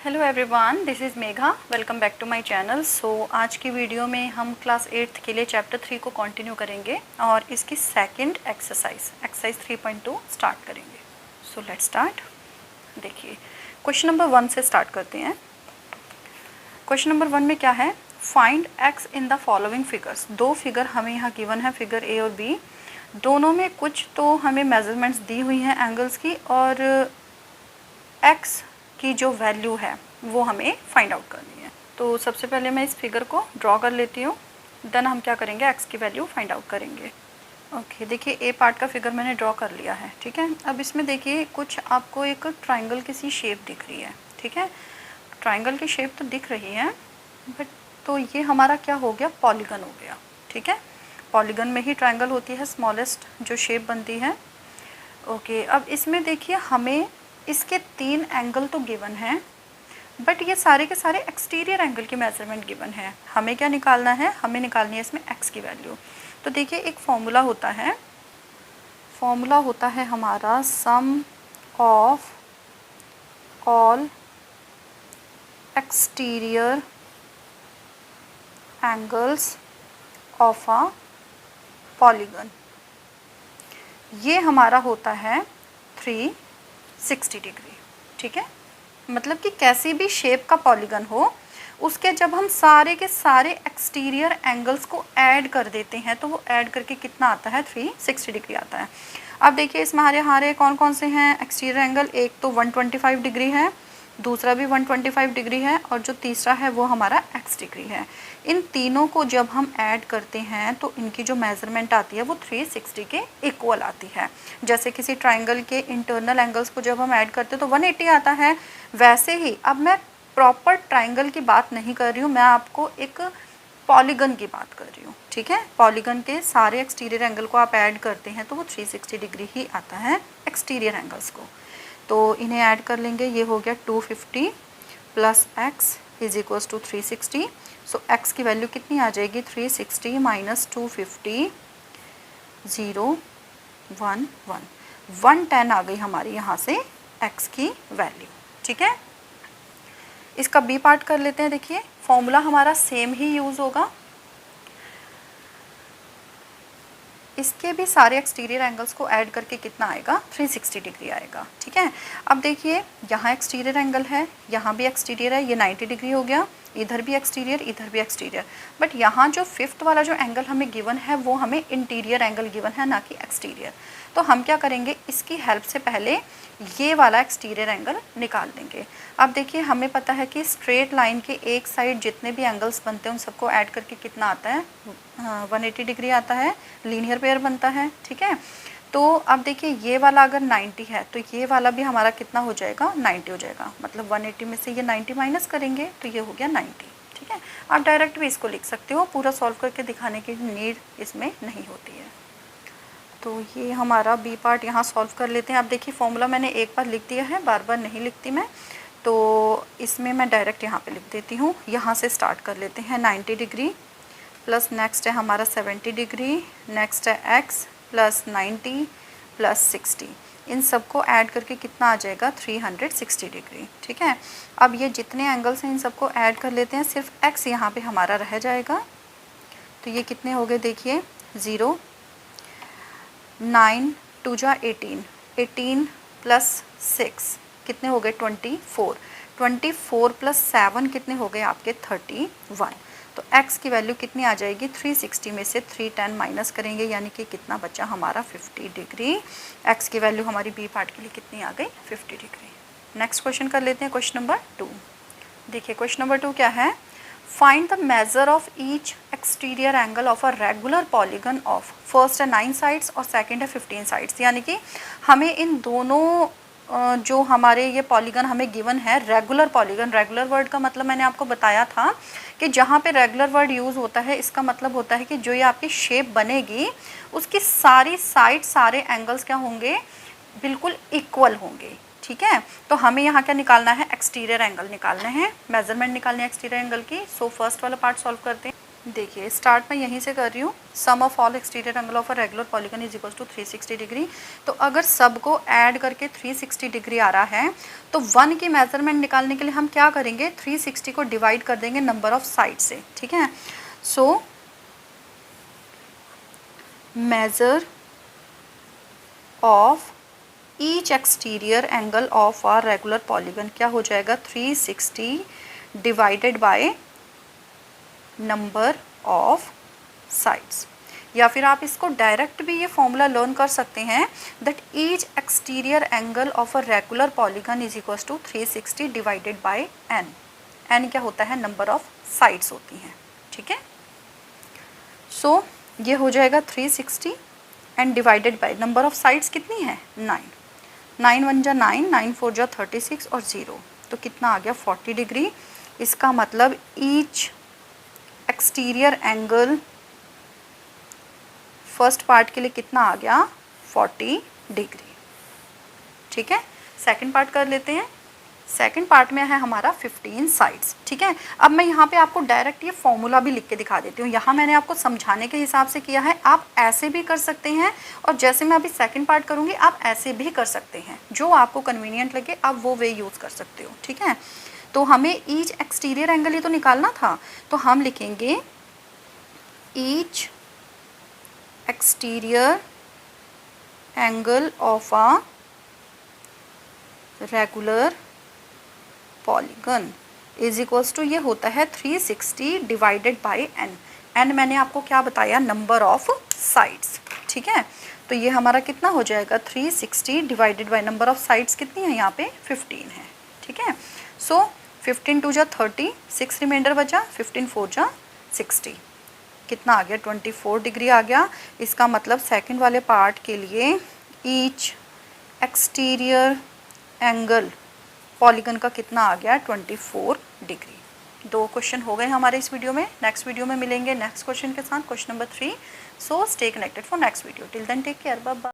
Hello everyone, this is Megha. Welcome back to my channel. So आज की video में हम क्लास 8th के लिए चैप्टर 3 को कंटिन्यू करेंगे और इसकी सेकंड एक्सरसाइज 3.2 स्टार्ट करेंगे। So let's start. देखिए, क्वेश्चन नंबर 1 से स्टार्ट करते हैं। क्वेश्चन नंबर 1 में क्या है? Find x in the following figures. दो फिगर हमें यहाँ गिवन है, फिगर ए और बी। दोनों में कुछ तो हमें मेजरमेंट्स दी हुई हैं एंगल्स की, और एक्स की जो वैल्यू है वो हमें फाइंड आउट करनी है। तो सबसे पहले मैं इस फिगर को ड्रॉ कर लेती हूँ, देन हम क्या करेंगे, एक्स की वैल्यू फाइंड आउट करेंगे। ओके, देखिए ए पार्ट का फिगर मैंने ड्रॉ कर लिया है। ठीक है, अब इसमें देखिए कुछ आपको एक ट्राइंगल की सी शेप दिख रही है। ठीक है, ट्राइंगल की शेप तो दिख रही है, बट तो ये हमारा क्या हो गया, पॉलीगन हो गया। ठीक है, पॉलीगन में ही ट्राइंगल होती है, स्मॉलेस्ट जो शेप बनती है। ओके, अब इसमें देखिए हमें इसके 3 एंगल तो गिवन हैं, बट ये सारे के सारे एक्सटीरियर एंगल की मेजरमेंट गिवन है। हमें क्या निकालना है, हमें निकालनी है इसमें एक्स की वैल्यू। तो देखिए एक फॉर्मूला होता है हमारा sum of all exterior angles of a polygon. ये हमारा होता है 360 डिग्री। ठीक है, मतलब कि कैसी भी शेप का पॉलीगन हो, उसके जब हम सारे के सारे एक्सटीरियर एंगल्स को ऐड कर देते हैं तो वो ऐड करके कितना आता है, 360 डिग्री आता है। अब देखिए इसमें हमारे कौन कौन से हैं एक्सटीरियर एंगल। एक तो 125 डिग्री है, दूसरा भी 125 डिग्री है, और जो तीसरा है वो हमारा x डिग्री है। इन तीनों को जब हम ऐड करते हैं तो इनकी जो मेजरमेंट आती है वो 360 के इक्वल आती है। जैसे किसी ट्राइंगल के इंटरनल एंगल्स को जब हम ऐड करते हैं तो 180 आता है, वैसे ही अब मैं प्रॉपर ट्राइंगल की बात नहीं कर रही हूँ, मैं आपको एक पॉलीगन की बात कर रही हूँ। ठीक है, पॉलीगन के सारे एक्सटीरियर एंगल को आप ऐड करते हैं तो वो 360 डिग्री ही आता है एक्सटीरियर एंगल्स को। तो इन्हें ऐड कर लेंगे, ये हो गया 250 plus x is equals to 360। So x की वैल्यू कितनी आ जाएगी, 360 माइनस 250, 0 1 1 110 आ गई हमारी यहाँ से एक्स की वैल्यू। ठीक है, इसका बी पार्ट कर लेते हैं। देखिए फॉर्मूला हमारा सेम ही यूज़ होगा, इसके भी सारे एक्सटीरियर एंगल्स को ऐड करके कितना आएगा, 360 डिग्री आएगा। ठीक है, अब देखिए यहाँ एक्सटीरियर एंगल है, यहाँ भी एक्सटीरियर है, ये 90 डिग्री हो गया, इधर भी एक्सटीरियर, इधर भी एक्सटीरियर। बट यहाँ जो 5th वाला जो एंगल हमें गिवन है वो हमें इंटीरियर एंगल गिवन है, ना कि एक्सटीरियर। तो हम क्या करेंगे, इसकी हेल्प से पहले ये वाला एक्सटीरियर एंगल निकाल देंगे। अब देखिए हमें पता है कि स्ट्रेट लाइन के एक साइड जितने भी एंगल्स बनते हैं उन सबको ऐड करके कितना आता है, 180 डिग्री आता है, लीनियर पेयर बनता है। ठीक है, तो अब देखिए ये वाला अगर 90 है तो ये वाला भी हमारा कितना हो जाएगा, 90 हो जाएगा। मतलब 180 में से ये 90 माइनस करेंगे तो ये हो गया 90। ठीक है, आप डायरेक्ट भी इसको लिख सकते हो, पूरा सॉल्व करके दिखाने की नीड इसमें नहीं होती है। तो ये हमारा बी पार्ट यहाँ सॉल्व कर लेते हैं। अब देखिए फॉर्मूला मैंने एक बार लिख दिया है, बार बार नहीं लिखती मैं, तो इसमें मैं डायरेक्ट यहाँ पे लिख देती हूँ। यहाँ से स्टार्ट कर लेते हैं, 90 डिग्री प्लस नेक्स्ट है हमारा 70 डिग्री, नेक्स्ट है x प्लस 90 प्लस 60। इन सबको ऐड करके कितना आ जाएगा, 360 डिग्री। ठीक है, अब ये जितने एंगल्स हैं इन सबको ऐड कर लेते हैं, सिर्फ x यहाँ पे हमारा रह जाएगा। तो ये कितने हो गए, देखिए 0 9 2 जा 18, 18 प्लस 6 कितने हो गए, 24, 24 प्लस 7 कितने हो गए आपके, 31। तो x की वैल्यू कितनी आ जाएगी, 360 में से 310 माइनस करेंगे, यानी कि कितना बचा हमारा, 50 डिग्री। x की वैल्यू हमारी बी पार्ट के लिए कितनी आ गई, 50 डिग्री। नेक्स्ट क्वेश्चन कर लेते हैं, क्वेश्चन नंबर 2। देखिए क्वेश्चन नंबर 2 क्या है, find the major of each exterior angle of a regular polygon of first है 9 साइड्स और सेकंड है 15 साइड्स। यानी कि हमें इन दोनों जो हमारे ये पॉलीगन हमें गिवन है, रेगुलर पॉलीगन, रेगुलर वर्ड का मतलब मैंने आपको बताया था कि जहाँ पे रेगुलर वर्ड यूज़ होता है इसका मतलब होता है कि जो ये आपकी शेप बनेगी उसकी सारी साइड, सारे एंगल्स क्या होंगे, बिल्कुल इक्वल होंगे। ठीक है, तो हमें यहाँ क्या निकालना है, एक्सटीरियर एंगल निकालने हैं, मेजरमेंट निकालनी है एक्सटीरियर एंगल की। सो फर्स्ट वाला पार्ट सॉल्व करते हैं। देखिए स्टार्ट मैं यहीं से कर रही हूँ, sum of all exterior angle of a regular polygon is equal to 360 degree. तो अगर सबको ऐड करके 360 डिग्री आ रहा है तो 1 की मेजरमेंट निकालने के लिए हम क्या करेंगे, 360 को डिवाइड कर देंगे नंबर ऑफ साइड से, ठीक है। So measure of each exterior angle of a regular polygon क्या हो जाएगा, 360 divided by number of sides. या फिर आप इसको डायरेक्ट भी ये फॉर्मूला लर्न कर सकते हैं that each exterior angle of a regular polygon is equal to 360 divided by n. N क्या होता है, नंबर ऑफ साइड्स होती हैं, ठीक है। सो ये हो जाएगा 360 and divided by number of sides कितनी है, 9। 9 1 जा 9, 9 4 जा 36 और 0, तो कितना आ गया 40 डिग्री। इसका मतलब each exterior angle first part के लिए कितना आ गया, 40 डिग्री, ठीक है। सेकंड पार्ट कर लेते हैं। सेकंड पार्ट में है हमारा 15 साइड्स, ठीक है। अब मैं यहाँ पे आपको डायरेक्ट ये फॉर्मूला भी लिख के दिखा देती हूँ। यहाँ मैंने आपको समझाने के हिसाब से किया है, आप ऐसे भी कर सकते हैं और जैसे मैं अभी सेकंड पार्ट करूँगी आप ऐसे भी कर सकते हैं, जो आपको कन्वीनियंट लगे आप वो वे यूज़ कर सकते हो, ठीक है। तो हमें ईच एक्सटीरियर एंगल ही तो निकालना था, तो हम लिखेंगे each exterior angle of a regular polygon is equals to ये होता है 360 डिवाइडेड बाय एन। एन मैंने आपको क्या बताया, नंबर ऑफ साइड्स, ठीक है। तो ये हमारा कितना हो जाएगा, 360 divided by number of sides कितनी है यहाँ पे, 15 है, ठीक है। सो 15 2 जा 30, 6 रिमाइंडर बचा, 15 4 जा 60, कितना आ गया, 24 डिग्री आ गया। इसका मतलब सेकंड वाले पार्ट के लिए ईच एक्सटीरियर एंगल पॉलीगन का कितना आ गया, 24 डिग्री। 2 क्वेश्चन हो गए हमारे इस वीडियो में। नेक्स्ट वीडियो में मिलेंगे नेक्स्ट क्वेश्चन के साथ, question number 3। So stay connected for next video. Till then take care, bye bye.